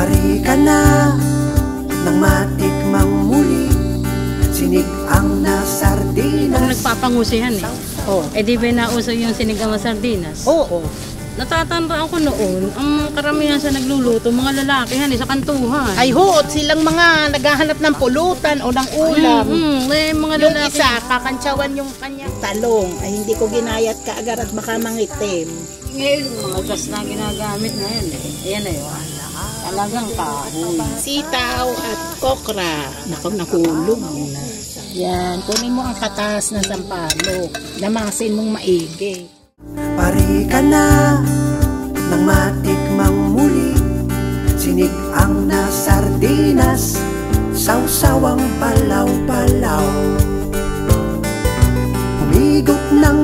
Pari ka na nang matikmang muli sinigang na sardinas. Kung nagpapangusihan eh. Oh. Eh di ba nauso yung sinigang na sardinas? Oo. Natatandaan ko noon, ang karamihan sa nagluluto, mga lalaki sa kantuhan. Ay hoot, silang mga naghahanap ng pulutan o ng ulam. Eh, mga Yung lalaki. isa, kakantsawan yung kanyang talong. Ay hindi ko ginayat kaagad at baka mangitim. Ngayon, mga gas na ginagamit na yan eh. Ayan na yun. Talagang kahoy. Sitaw at kokra. Nahulog na. Yan, kunin mo ang katas ng sampalok. Lamasin mong maigi. Pari ka na nang matikmang muli sinigang na sardinas, sawsawang palaw-palaw. Humigop ng